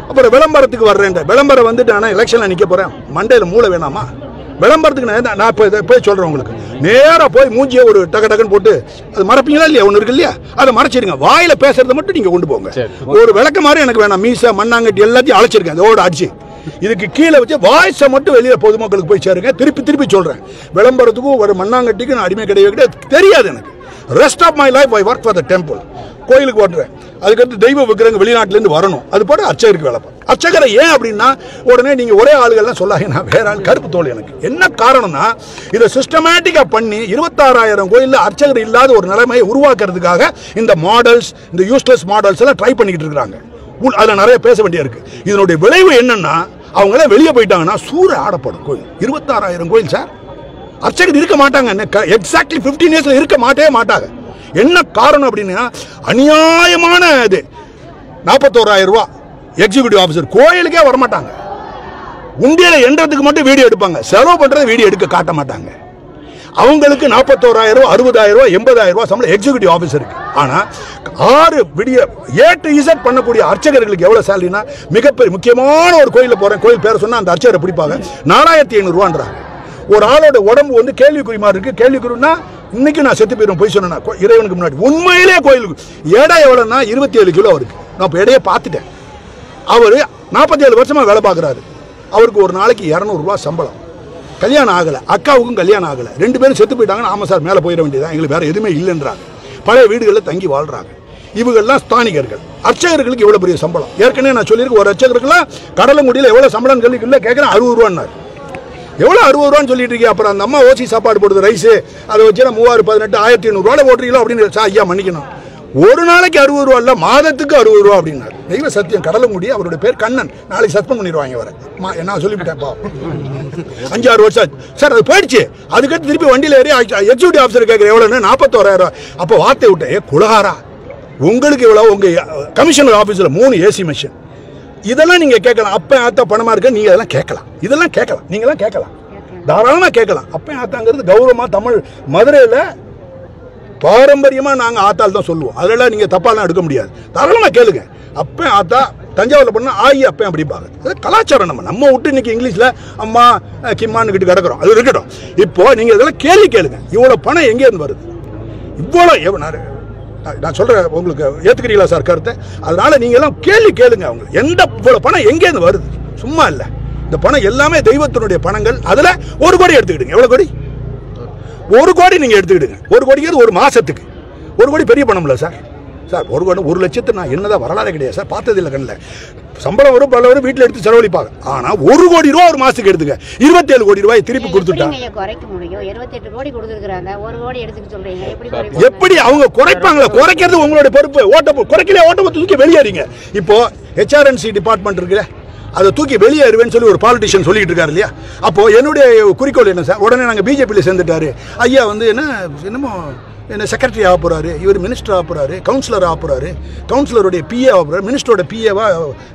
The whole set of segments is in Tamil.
அப்புறம் விளம்பரத்துக்கு வர்றேன், விளம்பரம் வந்துட்டு ஆனால் எலெக்ஷனில் நிற்க போகிறேன், மண்டையில் மூளை வேணாமா? விளம்பரத்துக்கு நான் இப்போ போய் சொல்கிறேன் உங்களுக்கு, நேராக போய் மூஞ்சியை ஒரு டக்குன்னு போட்டு அது மறைப்பீங்களா இல்லையா? ஒன்று இருக்கு இல்லையா, அதை மறைச்சிடுங்க. வாயில் பேசுறதை மட்டும் நீங்கள் கொண்டு போங்க. ஒரு விளக்க மாதிரி எனக்கு வேணாம், மீசை மண்ணாங்கட்டி எல்லாத்தையும் அழைச்சிருக்கேன் அதோட அடிச்சு. இதுக்கு கீழே வச்சு வாய்ஸை மட்டும் வெளியே பொதுமக்களுக்கு போய் சேருங்க. திருப்பி சொல்கிறேன், விளம்பரத்துக்கும் ஒரு மண்ணாங்கட்டிக்கும் நான் அடிமை கிடையாது, தெரியாது எனக்கு. Rest of my life I work for the temple. கோயிலுக்கு ஓட்டுறேன், அதுக்கடுத்து தெய்வ விக்கிரங்க வெளிநாட்டிலேருந்து வரணும், அது போட்டு அர்ச்சகருக்கு வேலை. அர்ச்சகரை ஏன் அப்படின்னா உடனே நீங்கள் ஒரே ஆளுகள்லாம் சொல்லாங்க, நான் வேற ஆள் கருப்பு தோல். எனக்கு என்ன காரணம்னா இதை சிஸ்டமேட்டிக்காக பண்ணி 26,000 கோயிலில் அர்ச்சகர் இல்லாத ஒரு நிலைமையை உருவாக்குறதுக்காக இந்த மாடல்ஸ், இந்த யூஸ்லெஸ் மாடல்ஸ் எல்லாம் ட்ரை பண்ணிக்கிட்டு இருக்காங்க. அதில் நிறைய பேச வேண்டிய இருக்கு. இதனுடைய விளைவு என்னன்னா அவங்களாம் வெளியே போயிட்டாங்கன்னா சூற ஆடப்படும் கோயில். 26,000 கோயில் சார், அர்ச்சகர் இருக்க மாட்டாங்க. எக்ஸாக்ட்லி 15 இயர்ஸ்ல இருக்க மாட்டாங்க. என்ன காரணம் அப்படின்னா அநியாயமான இது. 41,000 ரூபா எக்ஸிக்யூட்டிவ் ஆஃபீஸர் கோயிலுக்கே வரமாட்டாங்க. உண்டியலை எண்றதுக்கு மட்டும் வீடியோ எடுப்பாங்க, செலவு பண்றது வீடியோ எடுக்க காட்ட மாட்டாங்க. அவங்களுக்கு 41,000 ரூபா, 60,000 ரூபா, 80,000 ரூபா சம்பளம் எக்ஸிக்யூட்டிவ் ஆஃபீஸருக்கு. ஆனா 6 விடிய A to Z பண்ணக்கூடிய அர்ச்சகர்களுக்கு எவ்வளவு சேலரினா, மிகப்பெரிய முக்கியமான ஒரு கோயிலில் போறேன், கோயில் பேரை சொன்னா அந்த அர்ச்சகரை பிடிப்பாங்க, 4,500 ரூபான்றாங்க. ஒரு ஆளோட உடம்பு வந்து கேள்விக்குறி மாதிரி இருக்கு. கேள்விக்குறினா இன்னைக்கு நான் செத்து போயிடும் போய் சொன்னா இறைவனுக்கு முன்னாடி. உண்மையிலே கோயிலுக்கு எடை எவ்வளோன்னா 27 கிலோ இருக்கு. நான் இப்போ எடையை பார்த்துட்டேன். அவர் 47 வருஷமா வேலை பார்க்குறாரு. அவருக்கு ஒரு நாளைக்கு 200 ரூபா சம்பளம். கல்யாணம் ஆகலை, அக்காவுக்கும் கல்யாணம் ஆகலை, 2 பேரும் செத்து போயிட்டாங்கன்னா ஆமாம் சார் மேலே போயிட வேண்டியதான், எங்களுக்கு வேறு எதுவுமே இல்லைன்றாங்க. பழைய வீடுகளில் தங்கி வாழ்கிறாங்க. இவங்கெல்லாம் ஸ்தானிகர்கள். அர்ச்சகர்களுக்கு எவ்வளோ பெரிய சம்பளம்? ஏற்கனவே நான் சொல்லியிருக்கேன், ஒரு அர்ச்சகருக்குலாம் கடலங்குடியில் எவ்வளோ சம்பளம் இல்லை கேட்குறேன், 60 ரூபான்னாரு. எவ்வளோ 60 ரூபான்னு சொல்லிட்டு இருக்கீங்க? அப்புறம் அந்த அம்மா ஓசி சாப்பாடு போடுது ரைஸு, அதை வச்சு 3018 1500 ரூபாய் ஓட்டுறீங்களோ அப்படின்னு ஐயா மன்னிக்கணும். ஒரு நாளைக்கு 60 ரூபா இல்லை, மாதத்துக்கு 60 ரூபா அப்படின்னாரு. தெய்வ சத்தியம், கடலங்குடி. அவருடைய பேர் கண்ணன். நாளைக்கு சஸ்பெண்ட் பண்ணிடுவாங்க வர. நான் சொல்லிவிட்டேன்ப்பா, 5-6 வருஷம் ஆச்சு சார், அது போயிடுச்சு. அதுக்கடுத்து திருப்பி வண்டியில் ஏறி எக்ஸிக்யூட்டிவ் ஆஃபீஸர் கேட்குற எவ்வளோன்னு 41,000. அப்போ வார்த்தை விட்டேன், குலகாரா உங்களுக்கு இவ்வளோ, உங்கள் கமிஷனர் ஆஃபீஸில் 3 ஏசி மிஷின், இதெல்லாம் நீங்கள் கேட்கலாம். அப்போ ஆத்தா பணமாக இருக்க நீங்கள் அதெல்லாம் கேட்கலாம், இதெல்லாம் கேட்கலாம், நீங்களாம் கேட்கலாம், தாராளமாக கேட்கலாம். அப்போ ஆத்தாங்கிறது கௌரவமாக தமிழ் மதுரையில் பாரம்பரியமாக நாங்கள் ஆத்தால் தான் சொல்லுவோம். அதெல்லாம் நீங்கள் தப்பாலாம் எடுக்க முடியாது, தாராளமாக கேளுங்க. அப்போ ஆத்தா தஞ்சாவூரில் பண்ணால் ஆயி அப்போ அப்படிப்பாங்க. அது கலாச்சாரம். நம்ம விட்டு இன்னைக்கு இங்கிலீஷில் அம்மா கிம்மான்னு கிடக்கிறோம், அது இருக்கட்டும். இப்போ நீங்கள் இதெல்லாம் கேள்வி கேளுங்க. இவ்வளோ பணம் எங்கேருந்து வருது? இவ்வளோ நான் சொல்கிறேன், உங்களுக்கு ஏற்றுக்கிறீங்களா சார் கருத்தை? அதனால நீங்கள் எல்லாம் கேள்வி கேளுங்க. அவங்க எந்த இவ்வளோ பணம் எங்கேருந்து வருது? சும்மா இல்லை, இந்த பணம் எல்லாமே தெய்வத்தினுடைய பணங்கள். அதில் 1 கோடி எடுத்துக்கிடுங்க. எவ்வளோ கோடி? 1 கோடி நீங்கள் எடுத்துக்கிடுங்க. 1 கோடிங்கிறது ஒரு மாதத்துக்கு. 1 கோடி பெரிய பணம் இல்லை சார். சார் 1 கோடி 1 லட்சத்து நான் என்னதான் வரலாறு கிடையாது சார், பார்த்ததில்லை கண்ணில். சம்பளம் வரும், பல வரும், வீட்டில் எடுத்து செலவழிப்பாங்க. ஆனால் 1 கோடி ரூபா ஒரு மாதத்துக்கு எடுத்துக்க, 27 கோடி ரூபாய் திருப்பி கொடுத்துட்டா எப்படி அவங்க குறைப்பாங்களா? குறைக்கிறது உங்களுடைய பொறுப்பு. ஓட்ட தூக்கி வெளியேறீங்க. இப்போ HRNC டிபார்ட்மெண்ட் இருக்குல்ல, அதை தூக்கி வெளியேறுவேன்னு சொல்லி ஒரு பாலிட்டிஷியன் சொல்லிட்டு இருக்காரு இல்லையா? அப்போ என்னுடைய குறிக்கோள் என்ன சார்? உடனே நாங்கள் பிஜேபியில் சேர்ந்துட்டாரு. ஐயா வந்து என்னமோ என்ன செக்ரட்டரி ஆக போகிறாரு, இவர் மினிஸ்டர் ஆக போகிறாரு, கவுன்சிலர் ஆக போகிறாரு, கவுன்சிலருடைய PA ஆக போகிறாரு, மினிஸ்டரோட PA-வா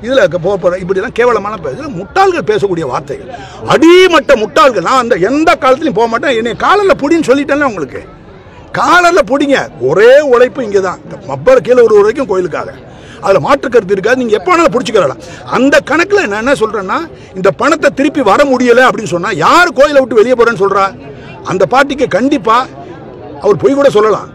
இதில் போக போகிறார். இப்படிலாம் கேவலமான இதில் முட்டாள்கள் பேசக்கூடிய வார்த்தைகள், அடிமட்ட முட்டாள்கள். நான் அந்த எந்த காலத்துலையும் போக மாட்டேன். என்னை காலரில் பிடின்னு சொல்லிட்டேன்ல உங்களுக்கு. காலரில் பிடிங்க. ஒரே உழைப்பு இங்கே தான், மப்பர் கீழே ஒரு வரைக்கும் கோயிலுக்காக. அதில் மாற்று கருத்து இருக்காது. நீங்கள் எப்போ வேணாலும் பிடிச்சிக்கலாம். அந்த கணக்கில் நான் என்ன சொல்கிறேன்னா, இந்த பணத்தை திருப்பி வர முடியலை அப்படின்னு சொன்னால் யார் கோயிலை விட்டு வெளியே போகிறேன்னு சொல்கிறா? அந்த பார்ட்டிக்கு கண்டிப்பாக அவர் போய் கூட சொல்லலாம்,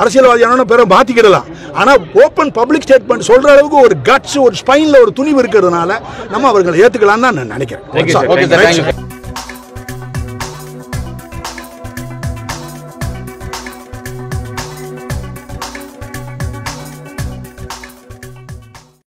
அரசியல்வாதியான பேரை மாற்றிக்கிடலாம். ஆனால் ஓப்பன் பப்ளிக் ஸ்டேட்மெண்ட் சொல்கிற அளவுக்கு ஒரு கட்ஸ், ஒரு ஸ்பைனில் ஒரு துணிவு இருக்கிறதுனால நம்ம அவர்களை ஏற்றுக்கலான்னு தான் நான் நினைக்கிறேன்.